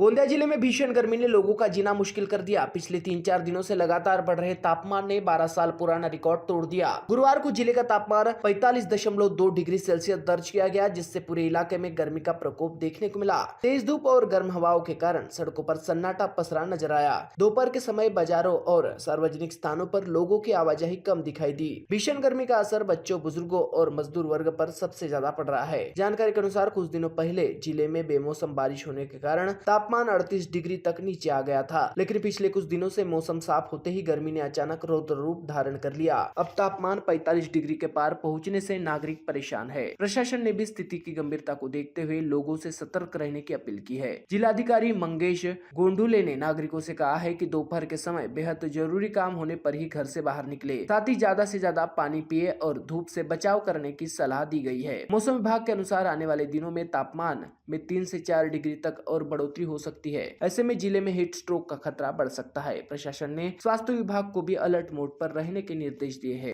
गोंदिया जिले में भीषण गर्मी ने लोगों का जीना मुश्किल कर दिया। पिछले 3-4 दिनों से लगातार बढ़ रहे तापमान ने 12 साल पुराना रिकॉर्ड तोड़ दिया। गुरुवार को जिले का तापमान 45.2 डिग्री सेल्सियस दर्ज किया गया, जिससे पूरे इलाके में गर्मी का प्रकोप देखने को मिला। तेज धूप और गर्म हवाओं के कारण सड़कों पर सन्नाटा पसरा नजर आया। दोपहर के समय बाजारों और सार्वजनिक स्थानों पर लोगों की आवाजाही कम दिखाई दी। भीषण गर्मी का असर बच्चों, बुजुर्गों और मजदूर वर्ग पर सबसे ज्यादा पड़ रहा है। जानकारी के अनुसार कुछ दिनों पहले जिले में बेमौसम बारिश होने के कारण तापमान 38 डिग्री तक नीचे आ गया था, लेकिन पिछले कुछ दिनों से मौसम साफ होते ही गर्मी ने अचानक रौद्र रूप धारण कर लिया। अब तापमान 45 डिग्री के पार पहुंचने से नागरिक परेशान है। प्रशासन ने भी स्थिति की गंभीरता को देखते हुए लोगों से सतर्क रहने की अपील की है। जिलाधिकारी मंगेश गोंडुले ने नागरिकों से कहा है कि दोपहर के समय बेहद जरूरी काम होने पर ही घर से बाहर निकले, साथ ही ज्यादा से ज्यादा पानी पिए और धूप से बचाव करने की सलाह दी गई है। मौसम विभाग के अनुसार आने वाले दिनों में तापमान में 3 से 4 डिग्री तक और बढ़ोतरी हो सकती है। ऐसे में जिले में हीट स्ट्रोक का खतरा बढ़ सकता है। प्रशासन ने स्वास्थ्य विभाग को भी अलर्ट मोड पर रहने के निर्देश दिए हैं।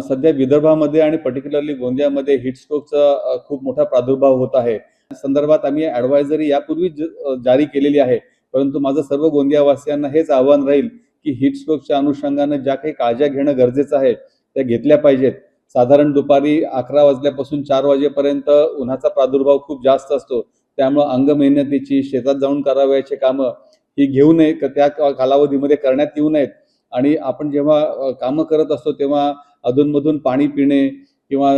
सध्या विदर्भामध्ये आणि पर्टिक्युलरली गोंदियामध्ये हीट स्ट्रोकचा खूप मोठा प्रादुर्भाव होत आहे। संदर्भात आम्ही ॲडवायझरी यापूर्वी जारी केलेली आहे, परंतु माझं सर्व गोंदियावासियांना हेच आव्हान राहील की हीट स्ट्रोकच्या अनुषंगाने ज्या काही काळजी घेणं गरजेचं आहे त्या घेतल्या पाहिजेत। साधारण दुपारी 11 वाजल्यापासून 4 वाजेपर्यंत उन्हाचा प्रादुर्भाव खूप जास्त असतो, त्यामुळे अंग मेहनतीची शेतात जाऊन करावयाची कामं ही घेऊ नये, त्या कालावधीमध्ये करण्यात येऊ नयेत। आणि आपण जेव्हा कामं करत असतो तेव्हा अधूनमधून पाणी पिणे किंवा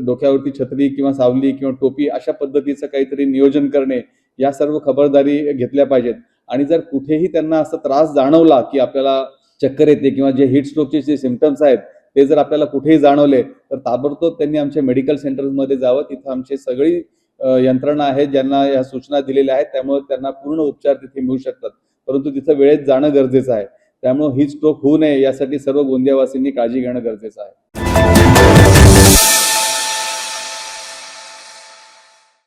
डोक्यावरती छत्री किंवा सावली किंवा टोपी अशा पद्धतीचं काहीतरी नियोजन करणे, या सर्व खबरदारी घेतल्या पाहिजेत। आणि जर कुठेही त्यांना असा त्रास जाणवला की आपल्याला चक्कर येते किंवा जे हीट स्ट्रोकचे जे सिम्पटम्स आहेत ते जर आपल्याला कुठेही जाणवले तर ताबडतोब त्यांनी आमच्या मेडिकल सेंटर्समध्ये जावं। तिथे आमची सगळी यंत्रणा आहे ज्यांना या सूचना दिलेल्या आहेत, त्यामुळे त्यांना पूर्ण उपचार तिथे मिळू शकतात, परंतु तिथे वेळेत जाणं गरजेचं आहे। त्यामुळे हीट स्ट्रोक होऊ नये यासाठी सर्व गोंदियावासींनी काळजी घेणं गरजेचं आहे।